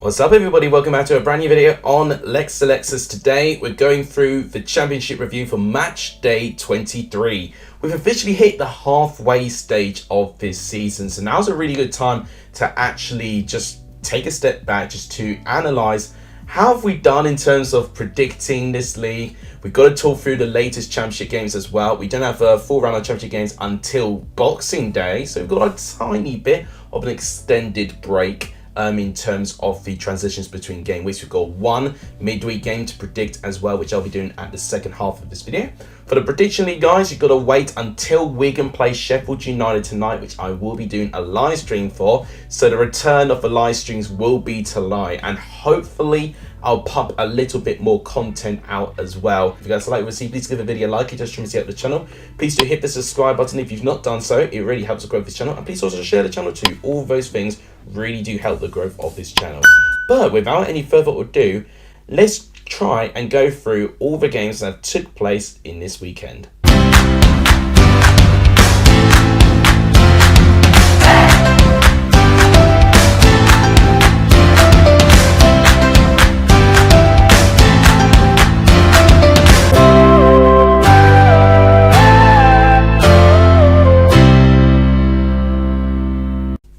What's up everybody, welcome back to a brand new video on Lexalexus. Today we're going through the championship review for match day 23. We've officially hit the halfway stage of this season, so now's a really good time to actually just take a step back just to analyse how have we done in terms of predicting this league. We've got to talk through the latest championship games as well. We don't have a full round of championship games until Boxing Day, so we've got a tiny bit of an extended break in terms of the transitions between game weeks. We've got one midweek game to predict as well, which I'll be doing at the second half of this video. For the prediction league, guys, you've got to wait until Wigan play Sheffield United tonight, which I will be doing a live stream for. So the return of the live streams will be tonight, and hopefully I'll pump a little bit more content out as well. If you guys like what you see, please give the video a like. It just streams you out the channel. Please do hit the subscribe button if you've not done so. It really helps the growth of this channel. And please also share the channel too. All those things really do help the growth of this channel. But without any further ado, let's try and go through all the games that took place in this weekend.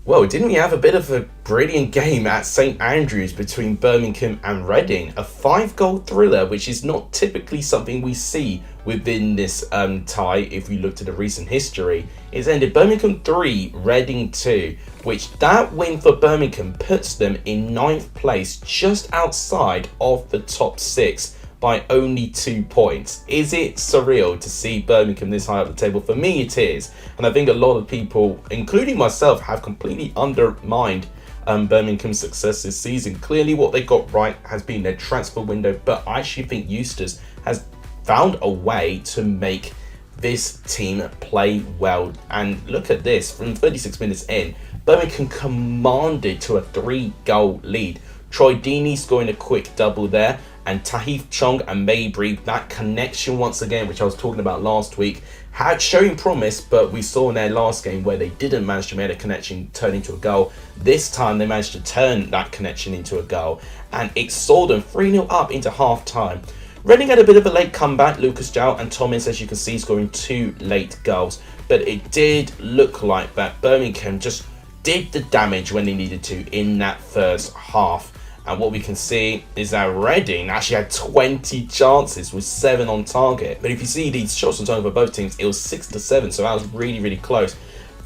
Well, didn't we have a bit of a brilliant game at St Andrews between Birmingham and Reading? A 5-goal thriller, which is not typically something we see within this tie if we look to the recent history. It's ended Birmingham 3, Reading 2, which that win for Birmingham puts them in 9th place, just outside of the top 6. By only 2 points. Is it surreal to see Birmingham this high up the table? For me it is, and I think a lot of people, including myself, have completely undermined Birmingham's success this season. Clearly what they got right has been their transfer window, but I actually think Eustace has found a way to make this team play well. And look at this, from 36 minutes in, Birmingham commanded to a 3-goal lead. Troy Deeney scoring a quick double there, and Tahith Chong and Maybury, that connection once again, which I was talking about last week, had showing promise, but we saw in their last game where they didn't manage to make a connection turn into a goal. This time they managed to turn that connection into a goal, and it saw them 3-0 up into half time. Reading had a bit of a late comeback. Lucas Jow and Thomas, as you can see, scoring 2 late goals, but it did look like that Birmingham just did the damage when they needed to in that first half. And what we can see is that Reading actually had 20 chances with 7 on target. But if you see these shots on target for both teams, it was 6-7, so that was really, really close.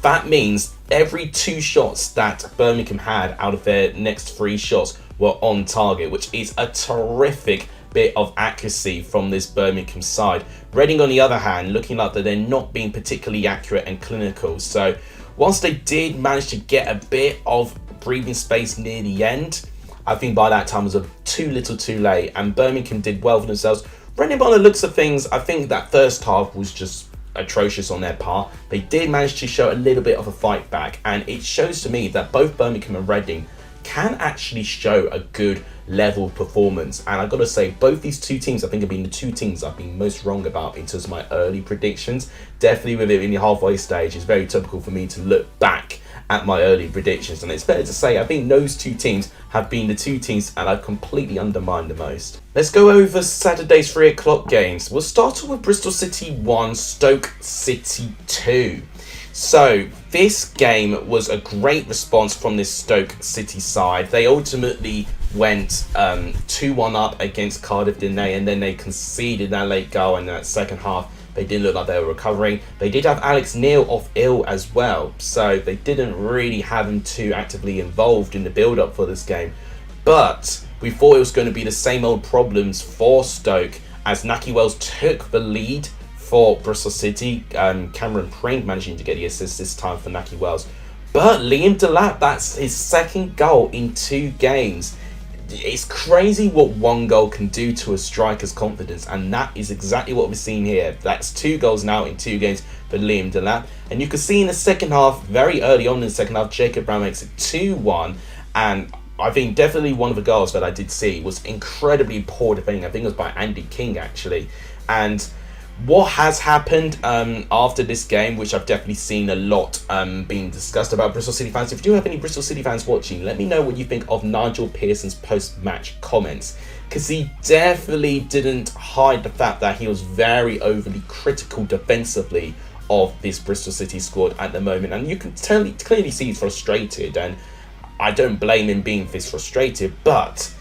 That means every 2 shots that Birmingham had out of their next 3 shots were on target, which is a terrific bit of accuracy from this Birmingham side. Reading, on the other hand, looking like that they're not being particularly accurate and clinical. So whilst they did manage to get a bit of breathing space near the end, I think by that time it was too little too late, and Birmingham did well for themselves. Reading, by the looks of things, I think that first half was just atrocious on their part. They did manage to show a little bit of a fight back, and it shows to me that both Birmingham and Reading can actually show a good level performance. And I've got to say, both these two teams I think have been the 2 teams I've been most wrong about in terms of my early predictions. Definitely with it in the halfway stage, it's very typical for me to look back at my early predictions, and it's fair to say I think those 2 teams have been the 2 teams and I've completely undermined the most. Let's go over Saturday's 3 o'clock games. We'll start off with Bristol City 1, Stoke City 2. So this game was a great response from this Stoke City side. They ultimately went 2-1 up against Cardiff, didn't they? And then they conceded that late goal in that second half. They didn't look like they were recovering. They did have Alex Neil off ill as well, so they didn't really have him too actively involved in the build-up for this game. But we thought it was going to be the same old problems for Stoke as Naki Wells took the lead for Bristol City. Cameron Pring managing to get the assist this time for Naki Wells. But Liam Delap, that's his 2nd goal in 2 games. It's crazy what 1 goal can do to a striker's confidence, and that is exactly what we're seeing here. That's 2 goals now in 2 games for Liam Delap. And you can see in the second half, very early on in the second half, Jacob Brown makes it 2-1, and I think definitely one of the goals that I did see was incredibly poor defending. I think it was by Andy King actually. And What has happened after this game, which I've definitely seen a lot being discussed about Bristol City fans. If you do have any Bristol City fans watching, let me know what you think of Nigel Pearson's post-match comments, because he definitely didn't hide the fact that he was very overly critical defensively of this Bristol City squad at the moment, and you can clearly see he's frustrated, and I don't blame him being this frustrated. But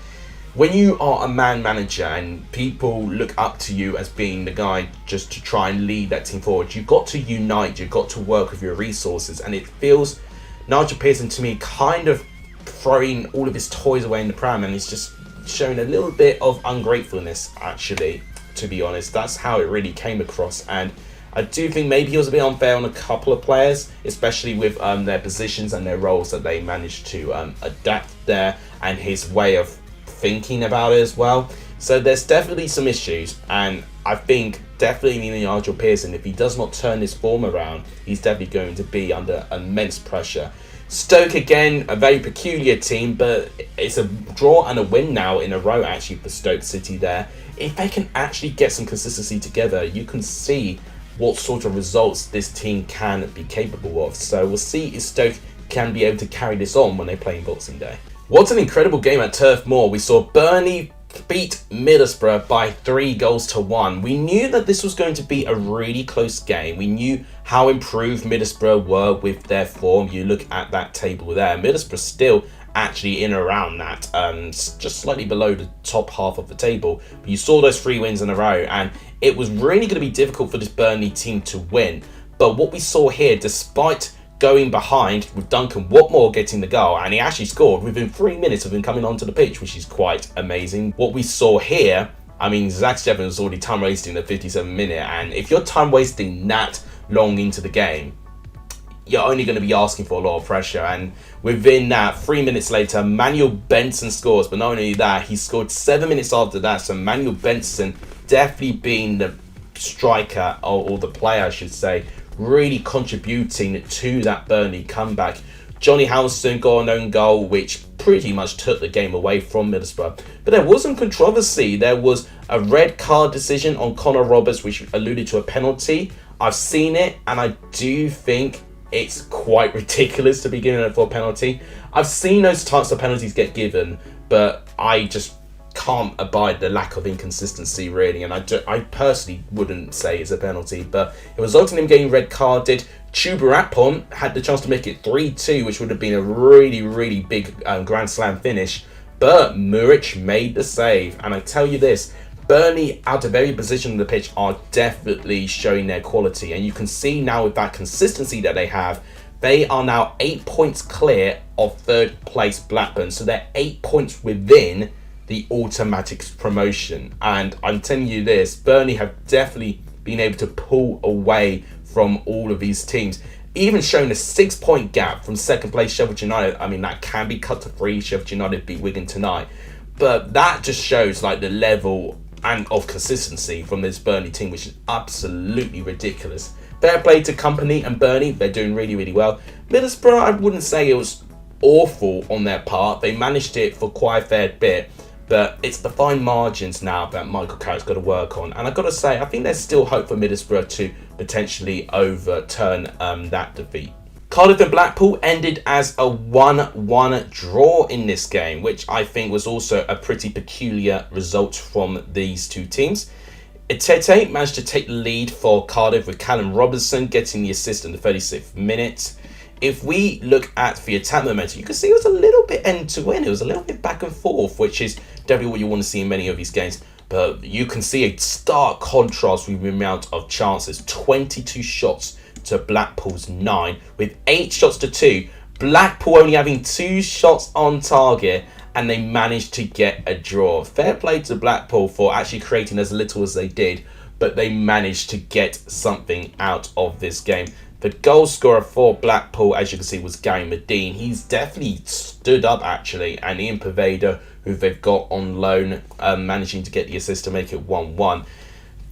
when you are a man manager and people look up to you as being the guy just to try and lead that team forward, you've got to unite, you've got to work with your resources. And it feels Nigel Pearson to me kind of throwing all of his toys away in the pram, and it's just showing a little bit of ungratefulness, actually, to be honest. That's how it really came across. And I do think maybe he was a bit unfair on a couple of players, especially with their positions and their roles that they managed to adapt there, and his way of thinking about it as well. So there's definitely some issues, and I think definitely Nigel Pearson, if he does not turn his form around, he's definitely going to be under immense pressure. Stoke, again, a very peculiar team, but it's a draw and a win now in a row actually for Stoke City there. If they can actually get some consistency together, you can see what sort of results this team can be capable of. So we'll see if Stoke can be able to carry this on when they play in Boxing Day. What an incredible game at Turf Moor. We saw Burnley beat Middlesbrough by 3-1. We knew that this was going to be a really close game. We knew how improved Middlesbrough were with their form. You look at that table there. Middlesbrough still actually in around that, just slightly below the top half of the table. But you saw those 3 wins in a row, and it was really going to be difficult for this Burnley team to win. But what we saw here, despite going behind with Duncan Watmore getting the goal, and he actually scored within 3 minutes of him coming onto the pitch, which is quite amazing. What we saw here, I mean, Zach Steffen was already time wasting the 57th minute, and if you're time wasting that long into the game, you're only going to be asking for a lot of pressure. And within that, 3 minutes later, Manuel Benson scores. But not only that, he scored 7 minutes after that. So Manuel Benson definitely being the striker, or the player I should say, really contributing to that Burnley comeback. Johnny Houston got an own goal, which pretty much took the game away from Middlesbrough. But there was some controversy. There was a red card decision on Connor Roberts, which alluded to a penalty. I've seen it, and I do think it's quite ridiculous to be given it for a penalty. I've seen those types of penalties get given, but I just can't abide the lack of inconsistency, really. And I personally wouldn't say it's a penalty, but it resulted in him getting red carded. Chuburapon had the chance to make it 3-2, which would have been a really, really big Grand Slam finish. But Muric made the save. And I tell you this, Burnley, out of every position on the pitch, are definitely showing their quality. And you can see now with that consistency that they have, they are now 8 points clear of third place Blackburn. So they're 8 points within the automatic promotion. And I'm telling you this, Burnley have definitely been able to pull away from all of these teams. Even showing a 6 point gap from second place Sheffield United. I mean, that can be cut to 3. Sheffield United beat Wigan tonight. But that just shows like the level and of consistency from this Burnley team, which is absolutely ridiculous. Fair play to Company and Burnley. They're doing really, really well. Middlesbrough, I wouldn't say it was awful on their part. They managed it for quite a fair bit. But it's the fine margins now that Michael Carrick's got to work on. And I've got to say, I think there's still hope for Middlesbrough to potentially overturn that defeat. Cardiff and Blackpool ended as a 1-1 draw in this game, which I think was also a pretty peculiar result from these two teams. Etete managed to take the lead for Cardiff with Callum Robertson getting the assist in the 36th minute. If we look at the attack momentum, you can see it was a little bit end-to-end. It was a little bit back and forth, which is definitely what you want to see in many of these games. But you can see a stark contrast with the amount of chances. 22 shots to Blackpool's 9, with 8 shots to 2. Blackpool only having 2 shots on target, and they managed to get a draw. Fair play to Blackpool for actually creating as little as they did, but they managed to get something out of this game. The goal scorer for Blackpool, as you can see, was Gary Medine. He's definitely stood up, actually, and Ian Pervada, who they've got on loan, managing to get the assist to make it 1-1.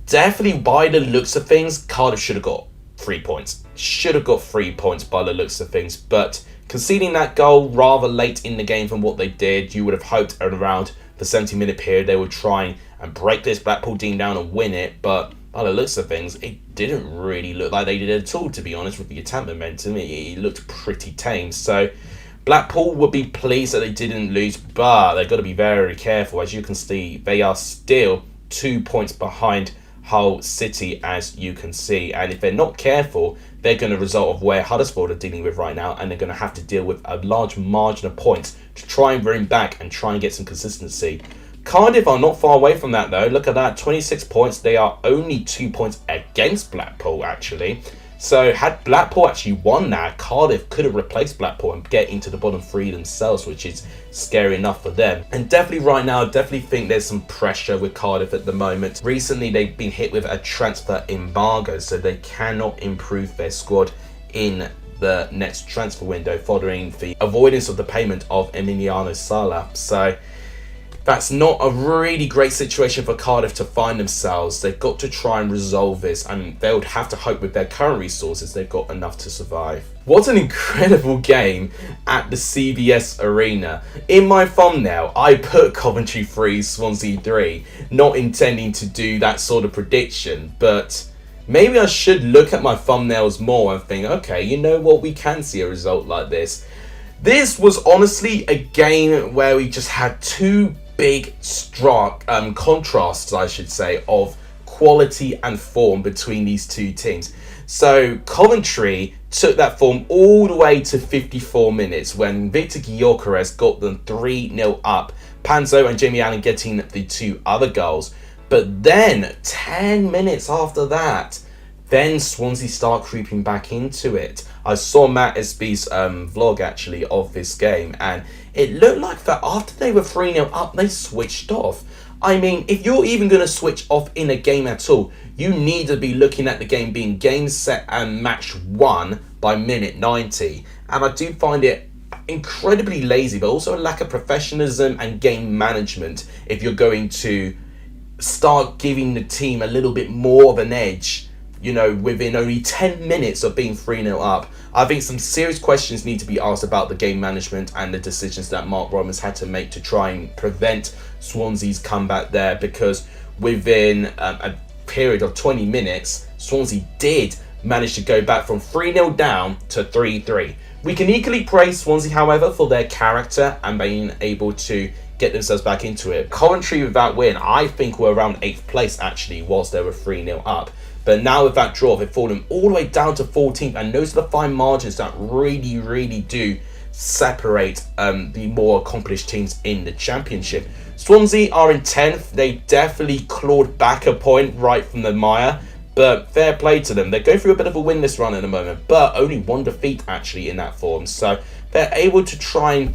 Definitely, by the looks of things, Cardiff should have got 3 points. Should have got 3 points by the looks of things, but conceding that goal rather late in the game from what they did, you would have hoped around the 70-minute period they would try and break this Blackpool team down and win it, but by the looks of things, it didn't really look like they did at all, to be honest, with the attack momentum. It looked pretty tame. So Blackpool would be pleased that they didn't lose, but they've got to be very careful. As you can see, they are still 2 points behind Hull City, as you can see. And if they're not careful, they're going to result of where Huddersfield are dealing with right now, and they're going to have to deal with a large margin of points to try and bring back and try and get some consistency. Cardiff are not far away from that though. Look at that, 26 points. They are only 2 points against Blackpool actually. So had Blackpool actually won that, Cardiff could have replaced Blackpool and get into the bottom three themselves, which is scary enough for them. And definitely right now, I definitely think there's some pressure with Cardiff at the moment. Recently, they've been hit with a transfer embargo, so they cannot improve their squad in the next transfer window following the avoidance of the payment of Emiliano Sala. So that's not a really great situation for Cardiff to find themselves. They've got to try and resolve this, and they would have to hope with their current resources they've got enough to survive. What an incredible game at the CBS Arena. In my thumbnail, I put Coventry 3, Swansea 3, not intending to do that sort of prediction, but maybe I should look at my thumbnails more and think, okay, you know what, we can see a result like this. This was honestly a game where we just had two big stark contrasts, I should say, of quality and form between these two teams. So Coventry took that form all the way to 54 minutes when Victor Gyökeres got them 3-0 up. Panzo and Jamie Allen getting the two other goals. But then 10 minutes after that, then Swansea start creeping back into it. I saw Matt Espy's vlog actually of this game, and it looked like that after they were 3-0 up, they switched off. I mean, if you're even going to switch off in a game at all, you need to be looking at the game being game, set and match won by minute 90. And I do find it incredibly lazy, but also a lack of professionalism and game management if you're going to start giving the team a little bit more of an edge, you know, within only 10 minutes of being 3-0 up. I think some serious questions need to be asked about the game management and the decisions that Mark Roberts had to make to try and prevent Swansea's comeback there, because within a period of 20 minutes, Swansea did manage to go back from 3-0 down to 3-3. We can equally praise Swansea, however, for their character and being able to get themselves back into it. Coventry with that win, I think, were around 8th place actually whilst they were 3-0 up. But now with that draw, they've fallen all the way down to 14th, and those are the fine margins that really do separate the more accomplished teams in the Championship. Swansea are in 10th. They definitely clawed back a point right from the mire, but fair play to them. They're going through a bit of a winless run at the moment, but only one defeat actually in that form. So they're able to try and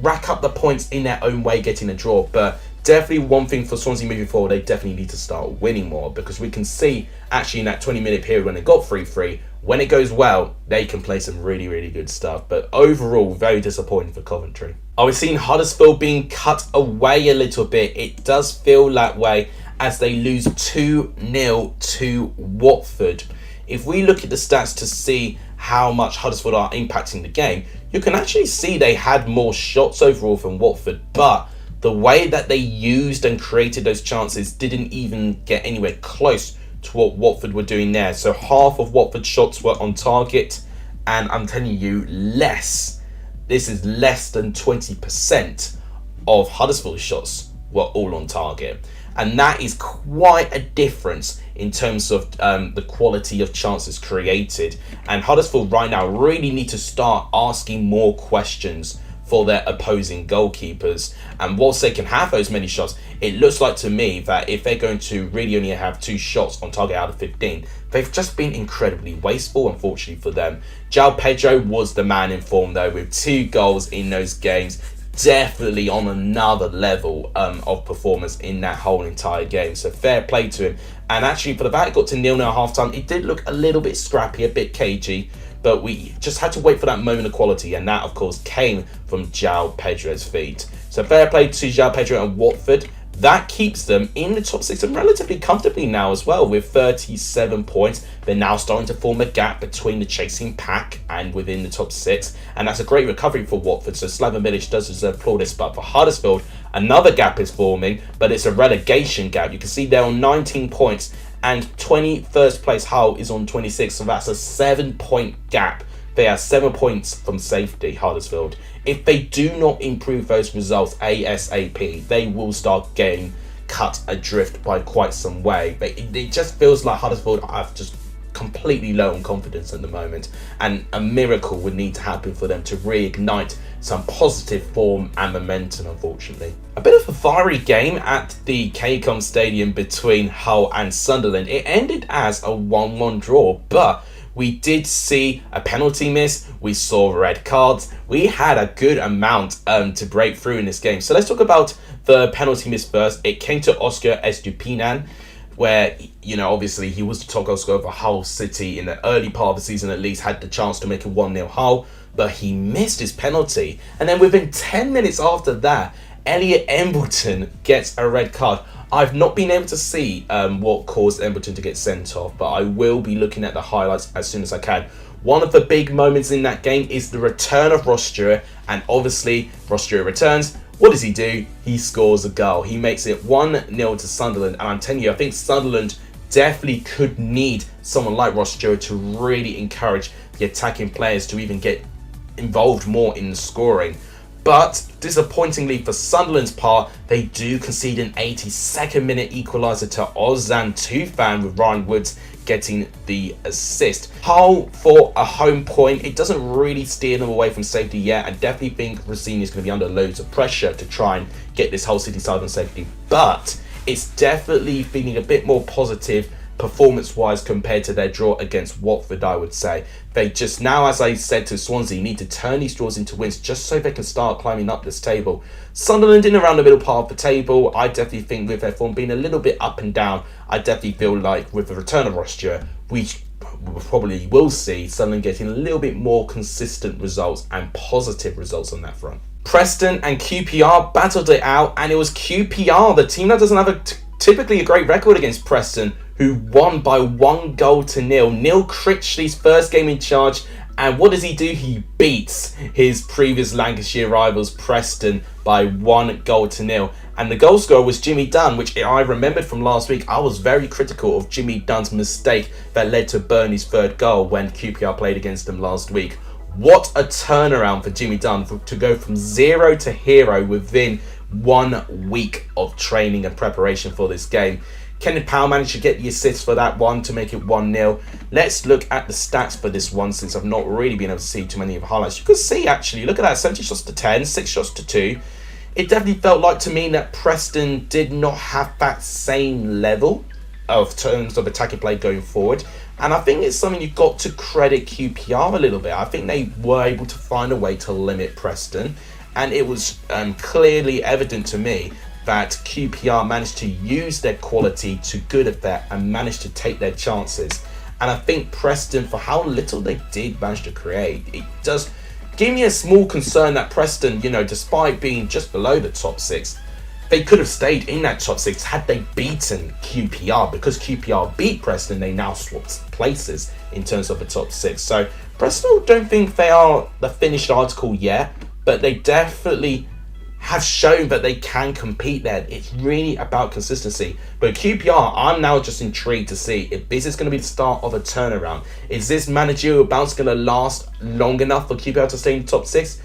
rack up the points in their own way, getting a draw. But definitely one thing for Swansea moving forward, they definitely need to start winning more, because we can see actually in that 20-minute period when they got 3-3, when it goes well, they can play some really good stuff. But overall, very disappointing for Coventry. Are we seeing Huddersfield being cut away a little bit? It does feel that way as they lose 2-0 to Watford. If we look at the stats to see how much Huddersfield are impacting the game, you can actually see they had more shots overall from Watford, but the way that they used and created those chances didn't even get anywhere close to what Watford were doing there. So half of Watford's shots were on target, and I'm telling you, this is less than 20% of Huddersfield's shots were all on target. And that is quite a difference in terms of the quality of chances created. And Huddersfield right now really need to start asking more questions for their opposing goalkeepers. And whilst they can have those many shots, it looks like to me that if they're going to really only have 2 shots on target out of 15, they've just been incredibly wasteful, unfortunately for them. João Pedro was the man in form though, with 2 goals in those games. Definitely on another level of performance in that whole entire game. So fair play to him. And actually, for the fact it got to 0-0 at half time, it did look a little bit scrappy, a bit cagey. But we just had to wait for that moment of quality, and that, of course, came from João Pedro's feet. So fair play to João Pedro and Watford. That keeps them in the top 6 and relatively comfortably now as well, with 37 points. They're now starting to form a gap between the chasing pack and within the top 6, and that's a great recovery for Watford. So Slaven Milic does deserve plaudits, but for Huddersfield, another gap is forming, but it's a relegation gap. You can see they're on 19 points, and 21st place Hull is on 26, so that's a 7-point gap. They are 7 points from safety, Huddersfield. If they do not improve those results ASAP, they will start getting cut adrift by quite some way. But it just feels like Huddersfield are just completely low on confidence at the moment, and a miracle would need to happen for them to reignite some positive form and momentum, unfortunately. A bit of a fiery game at the KCOM Stadium between Hull and Sunderland. It ended as a 1-1 draw, but we did see a penalty miss, we saw red cards, we had a good amount to break through in this game. So let's talk about the penalty miss first. It came to Oscar Estupinan, where, you know, obviously he was the top goal scorer for Hull City in the early part of the season, at least had the chance to make it 1-0 Hull, but he missed his penalty. And then within 10 minutes after that, Elliot Embleton gets a red card. I've not been able to see what caused Embleton to get sent off, but I will be looking at the highlights as soon as I can. One of the big moments in that game is the return of Ross Stewart, and obviously Ross Stewart returns. What does he do? He scores a goal. He makes it 1-0 to Sunderland, and I'm telling you, I think Sunderland definitely could need someone like Ross Stewart to really encourage the attacking players to even get involved more in the scoring. But disappointingly for Sunderland's part, they do concede an 82nd minute equaliser to Ozan Tufan, with Ryan Woods getting the assist. Hull for a home point. It doesn't really steer them away from safety yet. I definitely think Rossini is going to be under loads of pressure to try and get this Hull City side on safety, but it's definitely feeling a bit more positive performance-wise compared to their draw against Watford, I would say. They just now, as I said to Swansea, need to turn these draws into wins just so they can start climbing up this table. Sunderland in around the middle part of the table. I definitely think with their form being a little bit up and down, I definitely feel like with the return of Ross Stewart, we probably will see Sunderland getting a little bit more consistent results and positive results on that front. Preston and QPR battled it out, and it was QPR, the team that doesn't have typically a great record against Preston, who won by 1-0. Neil Critchley's first game in charge, and what does he do? He beats his previous Lancashire rivals Preston by 1-0. And the goal scorer was Jimmy Dunn, which I remembered from last week. I was very critical of Jimmy Dunn's mistake that led to Burnley's third goal when QPR played against them last week. What a turnaround for Jimmy Dunn to go from 0 to hero within 1 week of training and preparation for this game. Kenneth Powell managed to get the assist for that one to make it 1-0. Let's look at the stats for this one, since I've not really been able to see too many of the highlights. You can see, actually, look at that, 70 shots to 10, 6 shots to 2. It definitely felt like to me that Preston did not have that same level of terms of attacking play going forward. And I think it's something you've got to credit QPR a little bit. I think they were able to find a way to limit Preston. And it was clearly evident to me that QPR managed to use their quality to good effect and managed to take their chances. And I think Preston, for how little they did manage to create, it does give me a small concern that Preston, you know, despite being just below the top 6, they could have stayed in that top 6 had they beaten QPR. Because QPR beat Preston, they now swapped places in terms of the top 6. So Preston, don't think they are the finished article yet, but they definitely have shown that they can compete there. It's really about consistency. But QPR, I'm now just intrigued to see if this is going to be the start of a turnaround. Is this managerial bounce going to last long enough for QPR to stay in the top 6?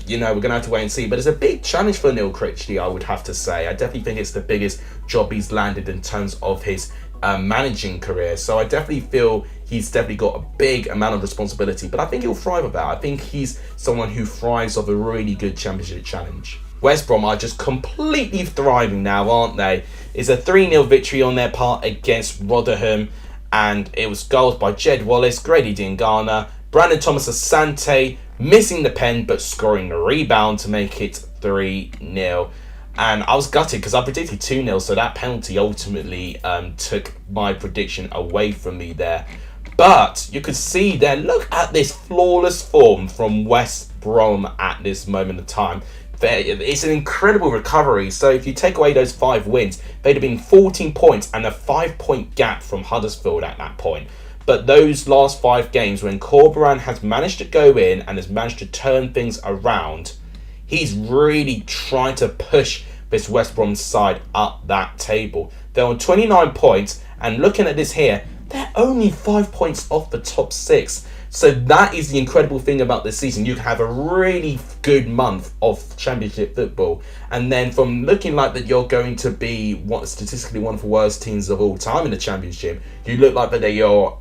You know, we're going to have to wait and see. But it's a big challenge for Neil Critchley, I would have to say. I definitely think it's the biggest job he's landed in terms of his managing career. So I definitely feel he's definitely got a big amount of responsibility. But I think he'll thrive with that. I think he's someone who thrives off a really good championship challenge. West Brom are just completely thriving now, aren't they? It's a 3-0 victory on their part against Rotherham, and it was goals by Jed Wallace, Grady Diangana, Brandon Thomas Asante, missing the pen but scoring the rebound to make it 3-0. And I was gutted because I predicted 2-0, so that penalty ultimately took my prediction away from me there. But you could see there, look at this flawless form from West Brom at this moment of time. It's an incredible recovery. So if you take away those 5 wins, they'd have been 14 points and a 5-point gap from Huddersfield at that point. But those last 5 games, when Corberan has managed to go in and has managed to turn things around, he's really trying to push this West Brom side up that table. They're on 29 points, And looking at this here, they're only 5 points off the top 6. So that is the incredible thing about this season. You can have a really good month of championship football, and then from looking like that you're going to be statistically one of the worst teams of all time in the championship, you look like that you're,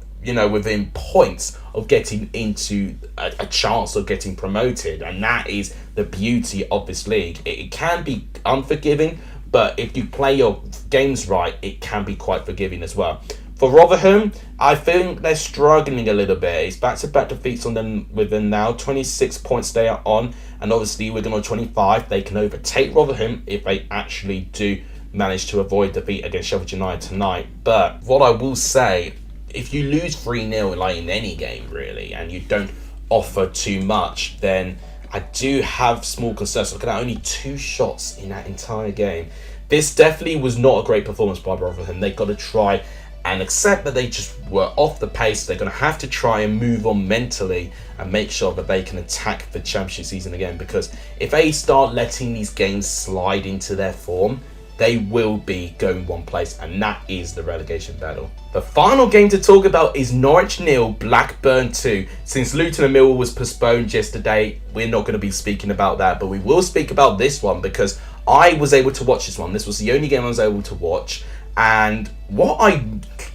within points of getting into a chance of getting promoted. And that is the beauty of this league. It can be unforgiving, but if you play your games right, it can be quite forgiving as well. For Rotherham, I think they're struggling a little bit. It's back-to-back defeats on them with them now. 26 points they are on. And obviously, Wigan on 25. They can overtake Rotherham if they actually do manage to avoid defeat against Sheffield United tonight. But what I will say, if you lose 3-0 like in any game, really, and you don't offer too much, then I do have small concerns. Look at that, only 2 shots in that entire game. This definitely was not a great performance by Rotherham. They've got to try and accept that they just were off the pace. They're going to have to try and move on mentally and make sure that they can attack the championship season again, because if they start letting these games slide into their form, they will be going one place, and that is the relegation battle. The final game to talk about is Norwich 0, Blackburn 2. Since Luton and Millwall was postponed yesterday, we're not going to be speaking about that, but we will speak about this one because I was able to watch this one. This was the only game I was able to watch. And what I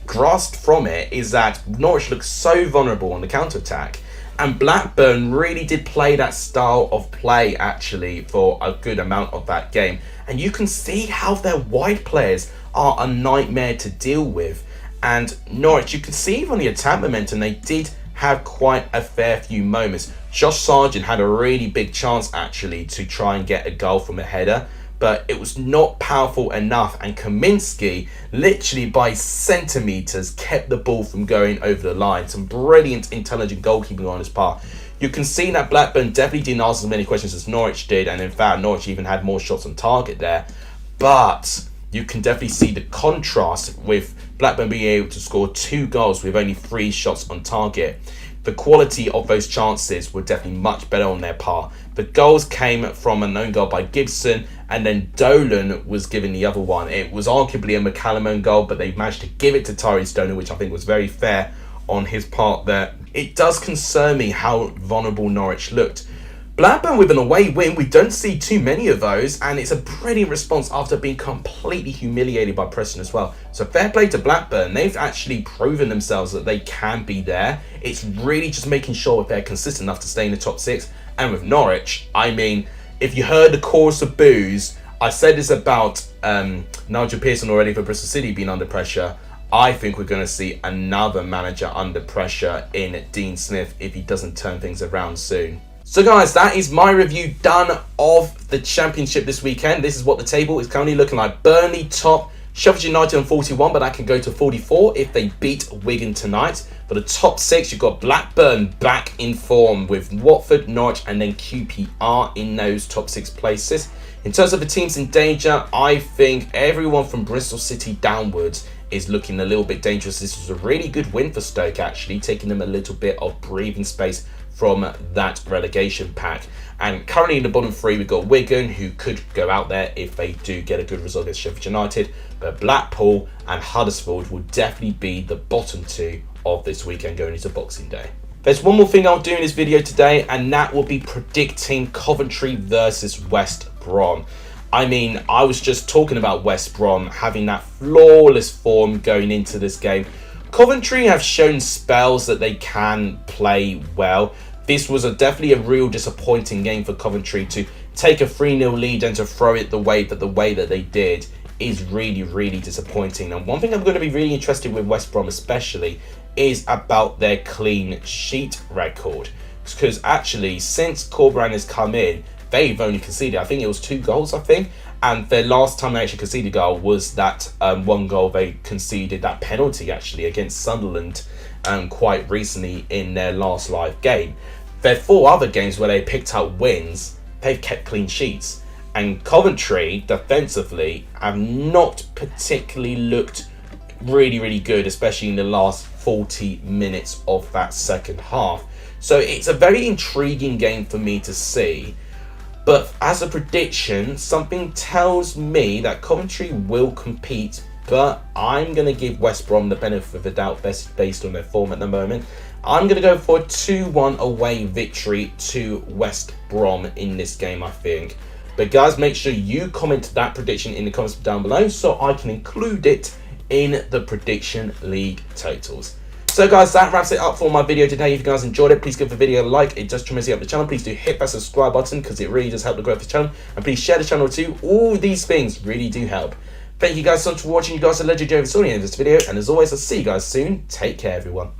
grasped from it is that Norwich looked so vulnerable on the counter-attack. And Blackburn really did play that style of play, actually, for a good amount of that game. And you can see how their wide players are a nightmare to deal with. And Norwich, you can see from the attack momentum, they did have quite a fair few moments. Josh Sargent had a really big chance, actually, to try and get a goal from a header, but it was not powerful enough, and Kaminsky literally by centimetres kept the ball from going over the line. Some brilliant, intelligent goalkeeping on his part. You can see that Blackburn definitely didn't ask as many questions as Norwich did, and in fact Norwich even had more shots on target there. But you can definitely see the contrast with Blackburn being able to score 2 goals with only 3 shots on target. The quality of those chances were definitely much better on their part. The goals came from an own goal by Gibson, and then Dolan was given the other one. It was arguably a McCallum own goal, but they managed to give it to Tyrese Dolan, which I think was very fair on his part there. It does concern me how vulnerable Norwich looked. Blackburn with an away win, we don't see too many of those, and it's a brilliant response after being completely humiliated by Preston as well. So fair play to Blackburn. They've actually proven themselves that they can be there. It's really just making sure if they're consistent enough to stay in the top 6. And with Norwich, I mean, if you heard the chorus of boos, I said this about Nigel Pearson already for Bristol City being under pressure. I think we're going to see another manager under pressure in Dean Smith if he doesn't turn things around soon. So guys, that is my review done of the championship this weekend. This is what the table is currently looking like. Burnley top, Sheffield United on 41, but that can go to 44 if they beat Wigan tonight. For the top 6, you've got Blackburn back in form with Watford, Norwich, and then QPR in those top 6 places. In terms of the teams in danger, I think everyone from Bristol City downwards is looking a little bit dangerous. This was a really good win for Stoke, actually, taking them a little bit of breathing space from that relegation pack. And currently in the bottom 3, we've got Wigan, who could go out there if they do get a good result against Sheffield United. But Blackpool and Huddersfield will definitely be the bottom 2 of this weekend going into Boxing Day. There's one more thing I'll do in this video today, and that will be predicting Coventry versus West Brom. I mean, I was just talking about West Brom having that flawless form going into this game. Coventry have shown spells that they can play well. This was definitely a real disappointing game for Coventry to take a 3-0 lead and to throw it the way that they did is really, really disappointing. And one thing I'm going to be really interested with West Brom especially is about their clean sheet record. Because actually, since Corberan has come in, they've only conceded, I think it was 2 goals, I think. And their last time they actually conceded a goal was that 1 goal they conceded, that penalty actually, against Sunderland quite recently in their last live game. Their 4 other games where they picked up wins, they've kept clean sheets. And Coventry, defensively, have not particularly looked really, really good, especially in the last 40 minutes of that second half. So it's a very intriguing game for me to see. But as a prediction, something tells me that Coventry will compete but I'm going to give West Brom the benefit of the doubt based on their form at the moment. I'm going to go for a 2-1 away victory to West Brom in this game, I think. But guys, make sure you comment that prediction in the comments down below so I can include it in the prediction league totals. So guys, that wraps it up for my video today. If you guys enjoyed it, please give the video a like. It does tremendously help the channel. Please do hit that subscribe button because it really does help the growth of the channel. And please share the channel too. All these things really do help. Thank you guys so much for watching. You guys are legendary over the end of this video. And as always, I'll see you guys soon. Take care, everyone.